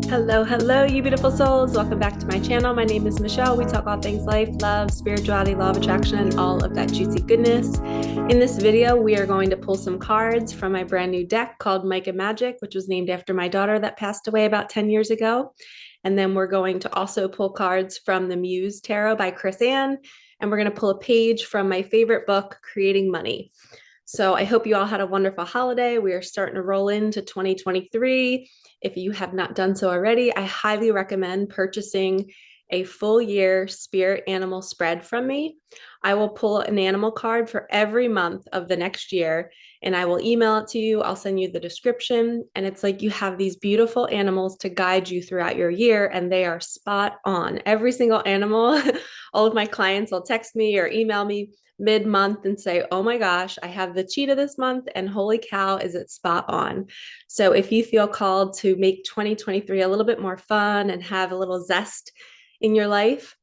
Hello, hello, you beautiful souls. Welcome back to my channel. My name is Michelle. We talk all things life, love, spirituality, law of attraction, all of that juicy goodness. In this video, we are going to pull some cards from my brand new deck called Micah Magic, which was named after my daughter that passed away about 10 years ago. And then we're going to also pull cards from the Muse Tarot by Chris Ann. And we're going to pull a page from my favorite book, Creating Money. So I hope you all had a wonderful holiday. We are starting to roll into 2023. If you have not done so already, I highly recommend purchasing a full year spirit animal spread from me. I will pull an animal card for every month of the next year, and I will email it to you. I'll send you the description, and it's like you have these beautiful animals to guide you throughout your year, and they are spot on. Every single animal, all of my clients will text me or email me mid-month and say, oh my gosh, I have the cheetah this month and holy cow, is it spot on. So if you feel called to make 2023 a little bit more fun and have a little zest in your life,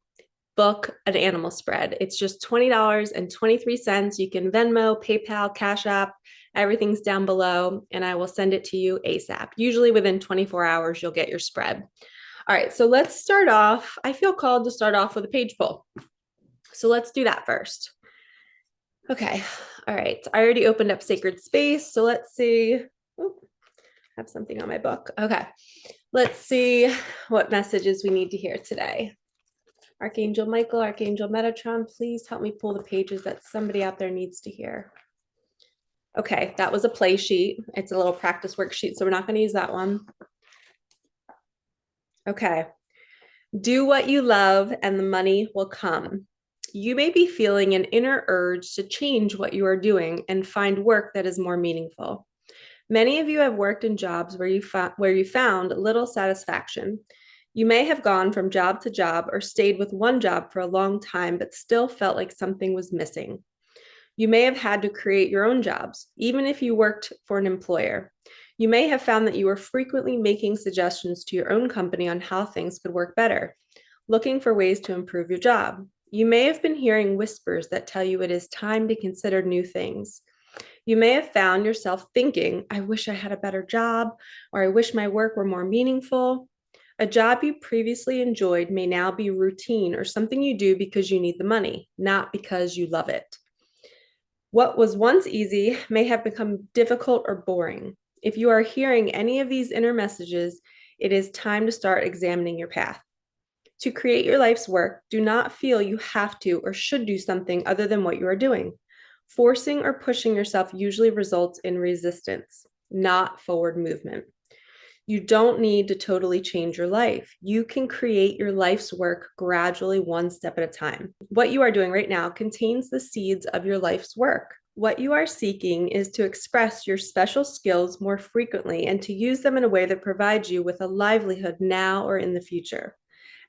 book an animal spread. It's just $20.23. You can Venmo, PayPal, Cash App, everything's down below, and I will send it to you ASAP. Usually within 24 hours, you'll get your spread. All right, so let's start off. I feel called to start off with a page pull. So let's do that first. Okay, all right. I already opened up Sacred Space, so let's see. Oh, I have something on my book. Okay, let's see what messages we need to hear today. Archangel Michael, Archangel Metatron, please help me pull the pages that somebody out there needs to hear. Okay, that was a play sheet. It's a little practice worksheet, so we're not going to use that one. Okay, do what you love and the money will come. You may be feeling an inner urge to change what you are doing and find work that is more meaningful. Many of you have worked in jobs where you found little satisfaction. You may have gone from job to job or stayed with one job for a long time, but still felt like something was missing. You may have had to create your own jobs, even if you worked for an employer. You may have found that you were frequently making suggestions to your own company on how things could work better, looking for ways to improve your job. You may have been hearing whispers that tell you it is time to consider new things. You may have found yourself thinking, I wish I had a better job, or I wish my work were more meaningful. A job you previously enjoyed may now be routine or something you do because you need the money, not because you love it. What was once easy may have become difficult or boring. If you are hearing any of these inner messages, it is time to start examining your path. To create your life's work, do not feel you have to or should do something other than what you are doing. Forcing or pushing yourself usually results in resistance, not forward movement. You don't need to totally change your life. You can create your life's work gradually, one step at a time. What you are doing right now contains the seeds of your life's work. What you are seeking is to express your special skills more frequently and to use them in a way that provides you with a livelihood now or in the future.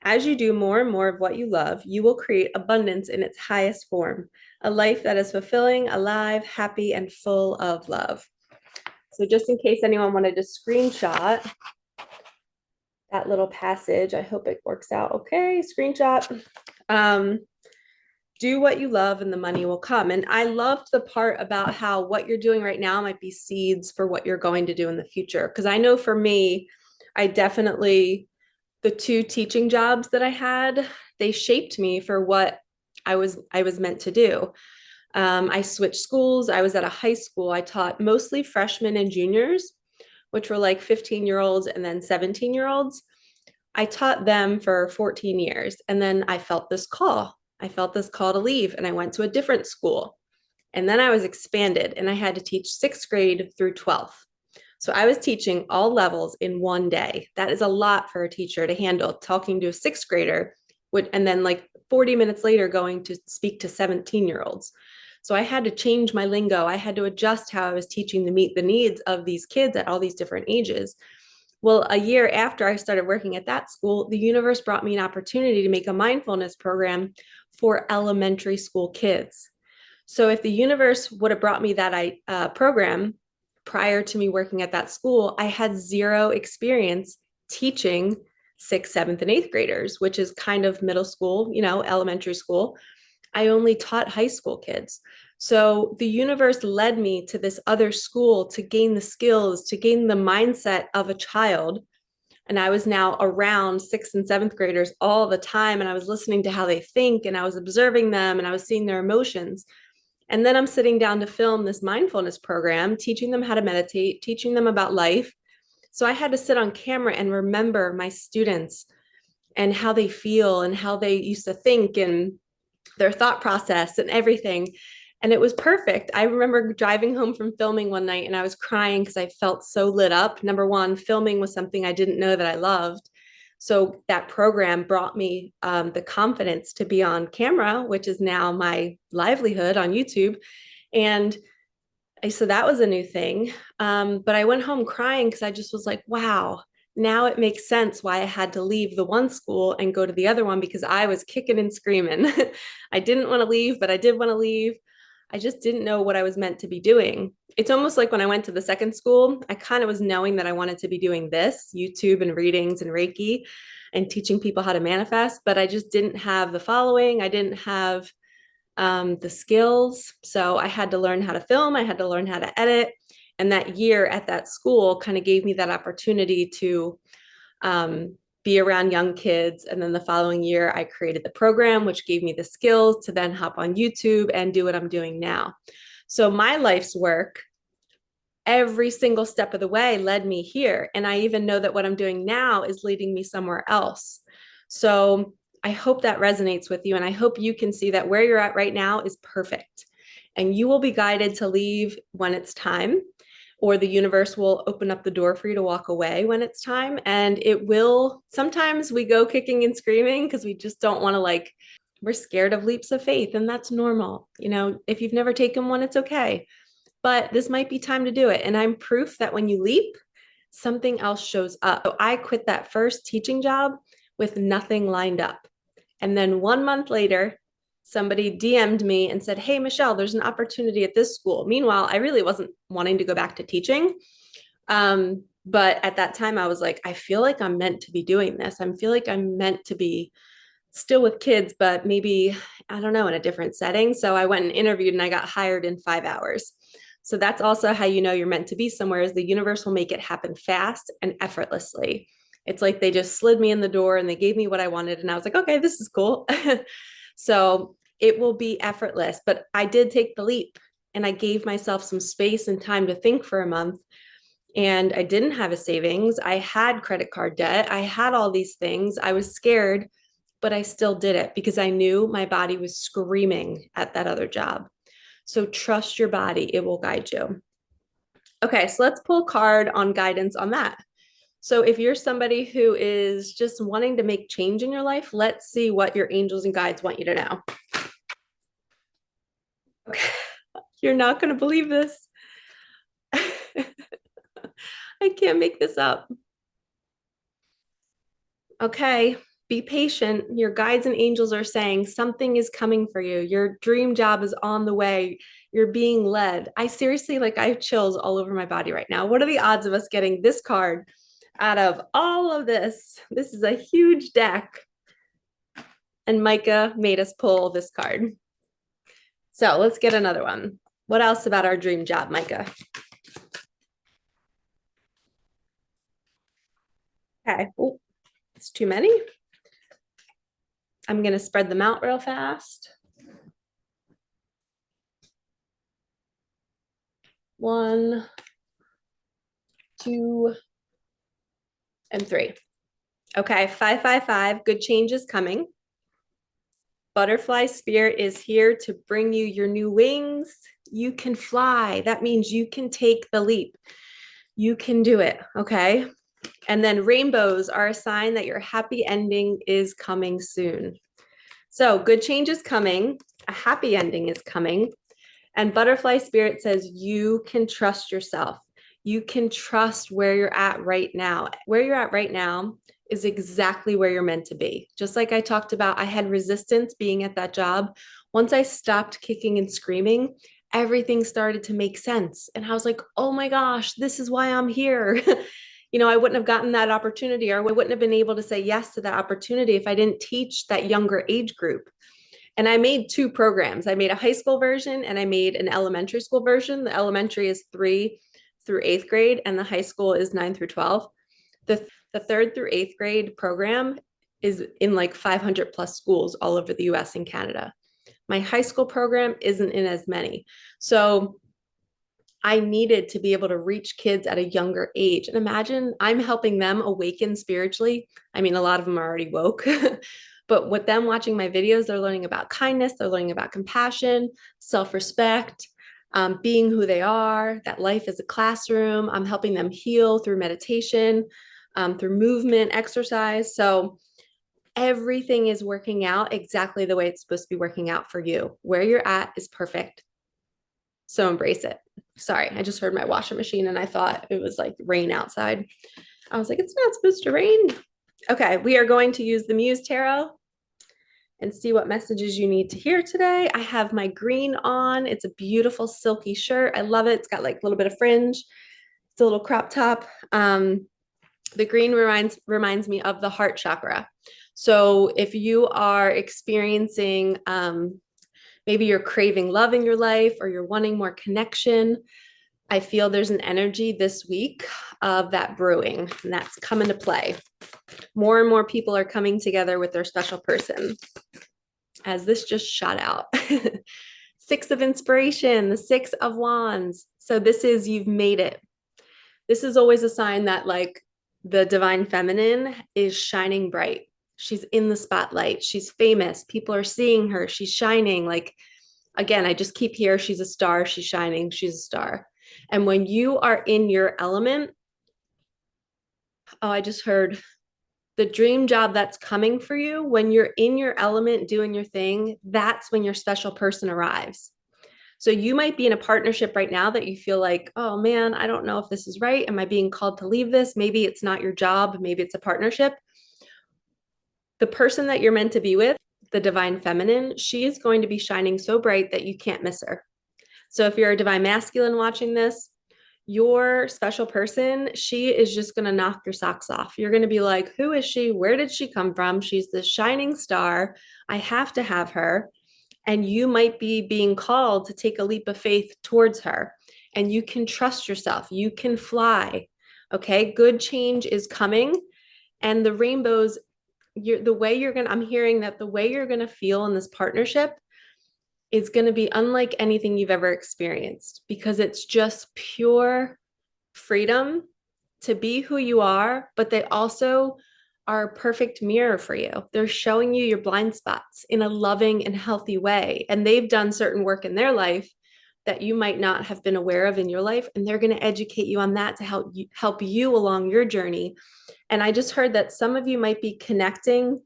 As you do more and more of what you love, you will create abundance in its highest form, a life that is fulfilling, alive, happy, and full of love. So just in case anyone wanted to screenshot that little passage, I hope it works out okay. Screenshot. Do what you love and the money will come. And I loved the part about how what you're doing right now might be seeds for what you're going to do in the future. Because I know for me, I definitely, the two teaching jobs that I had, they shaped me for what I was meant to do. I switched schools. I was at a high school. I taught mostly freshmen and juniors, which were like 15-year-olds and then 17-year-olds. I taught them for 14 years. And then I felt this call. I felt this call to leave, and I went to a different school. And then I was expanded, and I had to teach 6th grade through 12th. So I was teaching all levels in one day. That is a lot for a teacher to handle, talking to a 6th grader, and then like 40 minutes later going to speak to 17-year-olds. So I had to change my lingo. I had to adjust how I was teaching to meet the needs of these kids at all these different ages. Well, a year after I started working at that school, the universe brought me an opportunity to make a mindfulness program for elementary school kids. So if the universe would have brought me that program prior to me working at that school, I had zero experience teaching 6th, 7th, and 8th graders, which is kind of middle school, elementary school. I only taught high school kids. So the universe led me to this other school to gain the skills, to gain the mindset of a child. And I was now around sixth and seventh graders all the time. And I was listening to how they think, and I was observing them, and I was seeing their emotions. And then I'm sitting down to film this mindfulness program, teaching them how to meditate, teaching them about life. So I had to sit on camera and remember my students and how they feel and how they used to think and their thought process and everything. And it was perfect. I remember driving home from filming one night and I was crying because I felt so lit up. Number one, filming was something I didn't know that I loved. So that program brought me the confidence to be on camera, which is now my livelihood on YouTube. And so that was a new thing. But I went home crying because I just was like, wow, now it makes sense why I had to leave the one school and go to the other one, because I was kicking and screaming. I didn't want to leave, but I did want to leave. I just didn't know what I was meant to be doing. It's almost like when I went to the second school, I kind of was knowing that I wanted to be doing this, YouTube and readings and Reiki and teaching people how to manifest, but I just didn't have the following. I didn't have the skills. So I had to learn how to film, I had to learn how to edit. And that year at that school kind of gave me that opportunity to be around young kids. And then the following year, I created the program, which gave me the skills to then hop on YouTube and do what I'm doing now. So my life's work, every single step of the way, led me here. And I even know that what I'm doing now is leading me somewhere else. So I hope that resonates with you. And I hope you can see that where you're at right now is perfect. And you will be guided to leave when it's time, or the universe will open up the door for you to walk away when it's time. And it will, sometimes we go kicking and screaming because we just don't want to, we're scared of leaps of faith, and that's normal. If you've never taken one, it's okay. But this might be time to do it. And I'm proof that when you leap, something else shows up. So I quit that first teaching job with nothing lined up. And then 1 month later, somebody DM'd me and said, "Hey, Michelle, there's an opportunity at this school." Meanwhile, I really wasn't wanting to go back to teaching. But at that time, I was like, I feel like I'm meant to be doing this. I feel like I'm meant to be still with kids, but maybe, I don't know, in a different setting. So I went and interviewed and I got hired in 5 hours. So that's also how you know you're meant to be somewhere, is the universe will make it happen fast and effortlessly. It's like they just slid me in the door and they gave me what I wanted. And I was like, okay, this is cool. So it will be effortless. But I did take the leap and I gave myself some space and time to think for a month. And I didn't have a savings. I had credit card debt. I had all these things. I was scared, but I still did it because I knew my body was screaming at that other job. So trust your body, it will guide you. Okay, so let's pull a card on guidance on that. So if you're somebody who is just wanting to make change in your life, let's see what your angels and guides want you to know. Okay, you're not going to believe this. I can't make this up. Okay, be patient. Your guides and angels are saying something is coming for you. Your dream job is on the way. You're being led. I seriously, I have chills all over my body right now. What are the odds of us getting this card out of all of this? This is a huge deck. And Micah made us pull this card. So let's get another one. What else about our dream job, Micah? Okay. Ooh, it's too many. I'm going to spread them out real fast. 1, 2, and 3. Okay, 555, good change is coming. Butterfly spirit is here to bring you your new wings. You can fly. That means you can take the leap. You can do it, okay? And then rainbows are a sign that your happy ending is coming soon. So good change is coming. A happy ending is coming. And butterfly spirit says you can trust yourself. You can trust where you're at right now. Where you're at right now is exactly where you're meant to be. Just like I talked about, I had resistance being at that job. Once I stopped kicking and screaming, everything started to make sense. And I was like, oh my gosh, this is why I'm here. I wouldn't have gotten that opportunity, or I wouldn't have been able to say yes to that opportunity if I didn't teach that younger age group. And I made 2 programs. I made a high school version and I made an elementary school version. The elementary is 3 through 8th grade and the high school is 9 through 12. The 3rd through 8th grade program is in like 500 plus schools all over the US and Canada. My high school program isn't in as many. So I needed to be able to reach kids at a younger age. And imagine I'm helping them awaken spiritually. I mean, a lot of them are already woke, but with them watching my videos, they're learning about kindness, they're learning about compassion, self-respect, being who they are, that life is a classroom. I'm helping them heal through meditation, through movement, exercise. So everything is working out exactly the way it's supposed to be working out for you. Where you're at is perfect. So embrace it. Sorry, I just heard my washing machine and I thought it was like rain outside. I was like, it's not supposed to rain. Okay, we are going to use the Muse Tarot and see what messages you need to hear today. I have my green on. It's a beautiful silky shirt. I love it. It's got like a little bit of fringe. It's a little crop top. The green reminds me of the heart chakra. So if you are experiencing maybe you're craving love in your life or you're wanting more connection, I feel there's an energy this week of that brewing, and that's come into play. More and more people are coming together with their special person, as this just shot out. 6 of inspiration, the 6 of wands. So this is, you've made it. This is always a sign that like the divine feminine is shining bright. She's in the spotlight. She's famous. People are seeing her. She's shining. Like, again, I just keep here. She's a star. She's shining. She's a star. And when you are in your element, oh, I just heard the dream job that's coming for you. When you're in your element doing your thing, that's when your special person arrives. So you might be in a partnership right now that you feel like, oh man, I don't know if this is right. Am I being called to leave this? Maybe it's not your job. Maybe it's a partnership. The person that you're meant to be with, the divine feminine, she is going to be shining so bright that you can't miss her. So if you're a divine masculine watching this, your special person, she is just going to knock your socks off. You're going to be like, who is she? Where did she come from? She's this shining star. I have to have her. And you might be being called to take a leap of faith towards her. And you can trust yourself. You can fly. Okay. Good change is coming. And the rainbows, I'm hearing that the way you're going to feel in this partnership is going to be unlike anything you've ever experienced, because it's just pure freedom to be who you are, but they also are a perfect mirror for you. They're showing you your blind spots in a loving and healthy way. And they've done certain work in their life that you might not have been aware of in your life. And they're going to educate you on that to help you along your journey. And I just heard that some of you might be connecting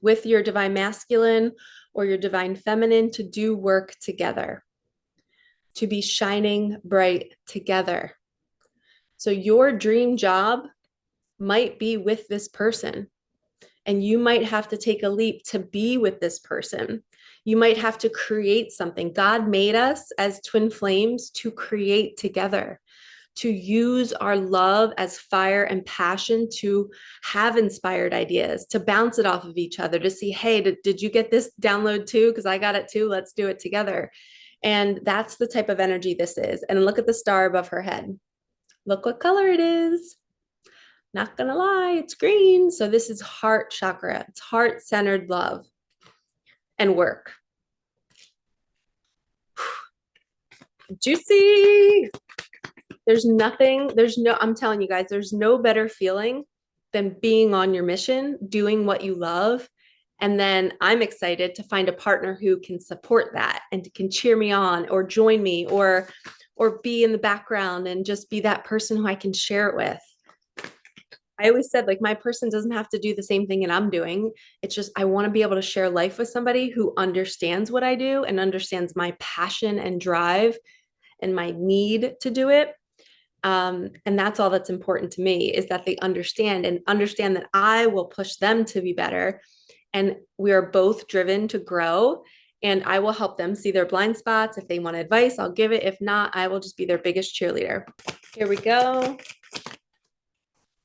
with your divine masculine or your divine feminine to do work together, to be shining bright together. So your dream job might be with this person, and you might have to take a leap to be with this person. You might have to create something. God made us as twin flames to create together, to use our love as fire and passion to have inspired ideas, to bounce it off of each other, to see, hey, did you get this download too? Because I got it too. Let's do it together. And that's the type of energy this is. And look at the star above her head. Look what color it is. Not gonna lie, it's green. So this is heart chakra. It's heart-centered love and work. Juicy. I'm telling you guys, there's no better feeling than being on your mission, doing what you love. And then I'm excited to find a partner who can support that and can cheer me on or join me or be in the background and just be that person who I can share it with. I always said, like, my person doesn't have to do the same thing that I'm doing. It's just, I want to be able to share life with somebody who understands what I do and understands my passion and drive and my need to do it. And that's all that's important to me, is that they understand that I will push them to be better. And we are both driven to grow, and I will help them see their blind spots. If they want advice, I'll give it. If not, I will just be their biggest cheerleader. Here we go.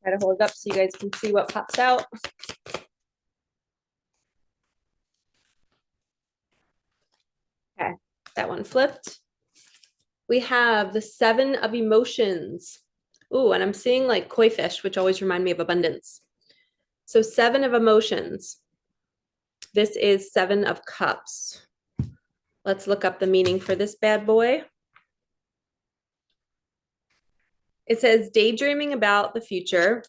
Try to hold it up so you guys can see what pops out. Okay, that one flipped. We have the 7 of emotions. Ooh, and I'm seeing like koi fish, which always remind me of abundance. So 7 of emotions. This is 7 of cups. Let's look up the meaning for this bad boy. It says daydreaming about the future,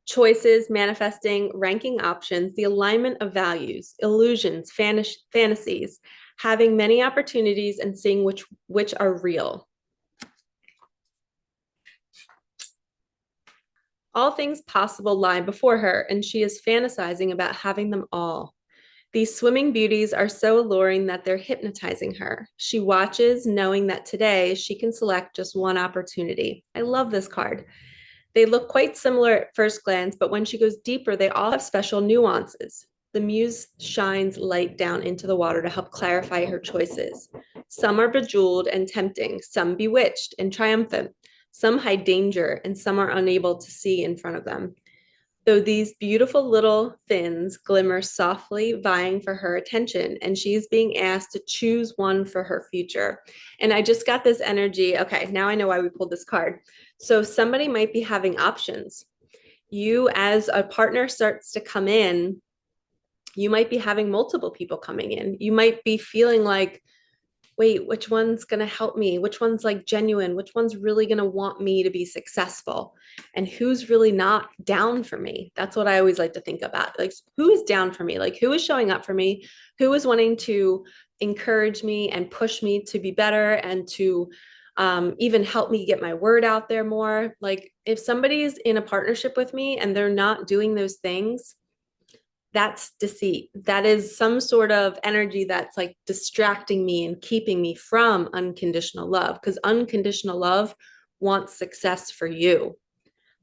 choices, manifesting, ranking options, the alignment of values, illusions, fantasies, having many opportunities and seeing which are real. All things possible lie before her, and she is fantasizing about having them all. These swimming beauties are so alluring that they're hypnotizing her. She watches, knowing that today she can select just one opportunity. I love this card. They look quite similar at first glance, but when she goes deeper, they all have special nuances. The muse shines light down into the water to help clarify her choices. Some are bejeweled and tempting, some bewitched and triumphant. Some hide danger, and some are unable to see in front of them. Though these beautiful little fins glimmer softly, vying for her attention, and she's being asked to choose one for her future. And I just got this energy. Okay, now I know why we pulled this card. So somebody might be having options. You, as a partner starts to come in, you might be having multiple people coming in. You might be feeling like, wait, which one's going to help me? Which one's like genuine? Which one's really going to want me to be successful? And who's really not down for me? That's what I always like to think about. Like, who is down for me? Like, who is showing up for me? Who is wanting to encourage me and push me to be better and to even help me get my word out there more? Like, if somebody's in a partnership with me and they're not doing those things, that's deceit. That is some sort of energy that's like distracting me and keeping me from unconditional love, because unconditional love wants success for you.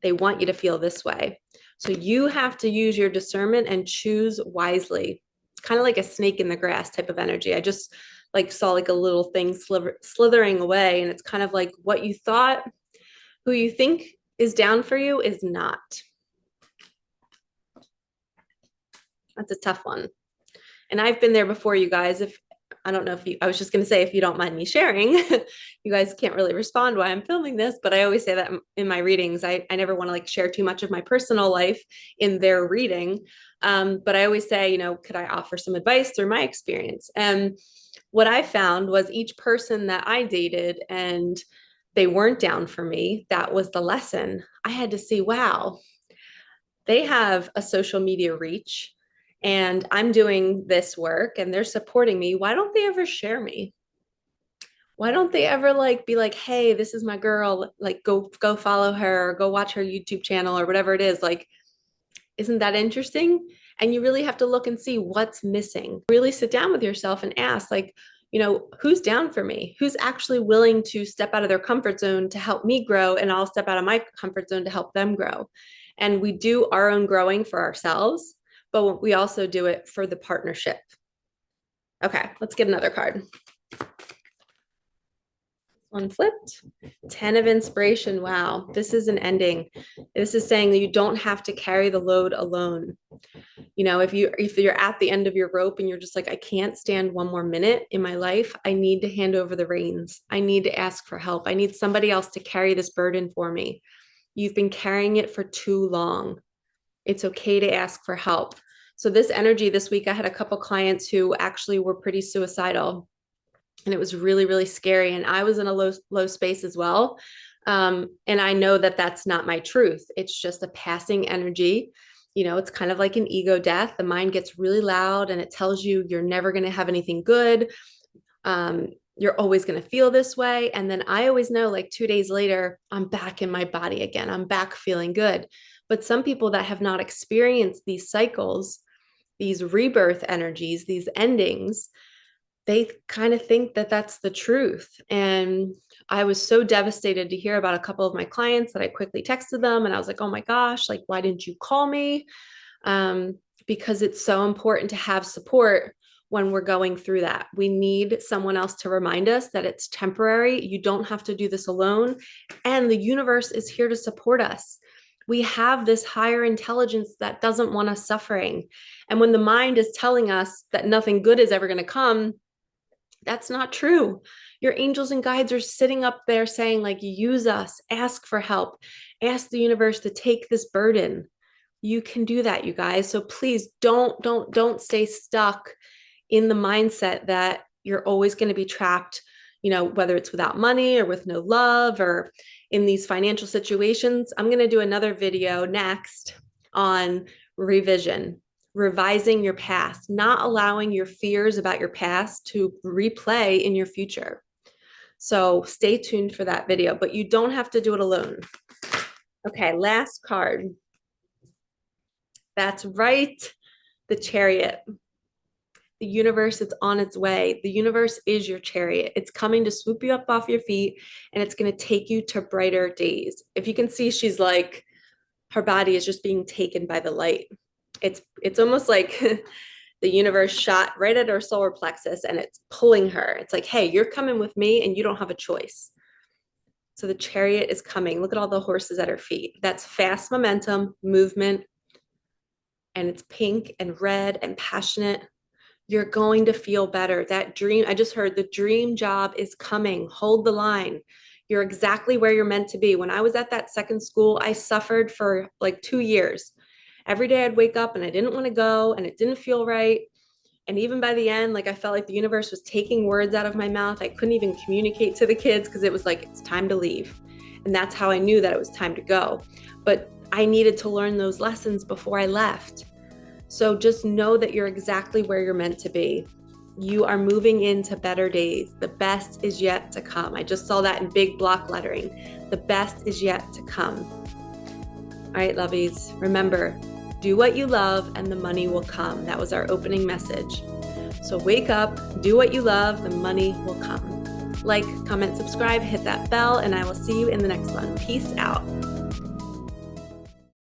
They want you to feel this way. So you have to use your discernment and choose wisely. It's kind of like a snake in the grass type of energy. I just like saw like a little thing slithering away, and it's kind of like what you thought, who you think is down for you is not. That's a tough one. And I've been there before, you guys. If I don't know if you, I was just going to say, if you don't mind me sharing, you guys can't really respond why I'm filming this, but I always say that in my readings. I never want to like share too much of my personal life in their reading. But I always say, you know, could I offer some advice through my experience? And what I found was each person that I dated and they weren't down for me, that was the lesson. I had to see, wow, they have a social media reach and I'm doing this work and they're supporting me. Why don't they ever share me? Why don't they ever like be like, hey, this is my girl, like go follow her or go watch her YouTube channel or whatever it is. Like, isn't that interesting? And you really have to look and see what's missing. Really sit down with yourself and ask, like, you know, who's down for me? Who's actually willing to step out of their comfort zone to help me grow? And I'll step out of my comfort zone to help them grow. And we do our own growing for ourselves, but we also do it for the partnership. Okay, let's get another card. One flipped. 10 of inspiration. Wow, this is an ending. This is saying that you don't have to carry the load alone. You know, if you're at the end of your rope and you're just like, I can't stand one more minute in my life, I need to hand over the reins. I need to ask for help. I need somebody else to carry this burden for me. You've been carrying it for too long. It's okay to ask for help. So this energy this week, I had a couple clients who actually were pretty suicidal, and it was really, really scary. And I was in a low space as well. And I know that that's not my truth. It's just a passing energy. You know, it's kind of like an ego death. The mind gets really loud and it tells you you're never going to have anything good. You're always going to feel this way. And then I always know like 2 days later, I'm back in my body again. I'm back feeling good. But some people that have not experienced these cycles, these rebirth energies, these endings, they kind of think that that's the truth. And I was so devastated to hear about a couple of my clients that I quickly texted them and I was like, oh my gosh, like, why didn't you call me? Because it's so important to have support when we're going through that. We need someone else to remind us that it's temporary. You don't have to do this alone. And the universe is here to support us. We have this higher intelligence that doesn't want us suffering. And when the mind is telling us that nothing good is ever going to come, That's not true. Your angels and guides are sitting up there saying, like, use us, ask for help, ask the universe to take this burden. You can do that, you guys. So please don't stay stuck in the mindset that you're always going to be trapped, whether it's without money or with no love or in these financial situations. I'm going to do another video next on revising your past, not allowing your fears about your past to replay in your future. So stay tuned for that video, but you don't have to do it alone. Okay, last card. That's right, the Chariot. The universe is on its way. The universe is your chariot. It's coming to swoop you up off your feet, and it's going to take you to brighter days. If you can see, she's like, her body is just being taken by the light. It's almost like the universe shot right at her solar plexus and it's pulling her. It's like, hey, you're coming with me and you don't have a choice. So the chariot is coming. Look at all the horses at her feet. That's fast momentum, movement, and it's pink and red and passionate. You're going to feel better. That dream, I just heard the dream job is coming. Hold the line. You're exactly where you're meant to be. When I was at that second school, I suffered for like 2 years. Every day I'd wake up and I didn't want to go and it didn't feel right. And even by the end, like I felt like the universe was taking words out of my mouth. I couldn't even communicate to the kids because it was like, it's time to leave. And that's how I knew that it was time to go. But I needed to learn those lessons before I left. So just know that you're exactly where you're meant to be. You are moving into better days. The best is yet to come. I just saw that in big block lettering. The best is yet to come. All right, lovies, remember, do what you love and the money will come. That was our opening message. So wake up, do what you love, the money will come. Like, comment, subscribe, hit that bell, and I will see you in the next one. Peace out.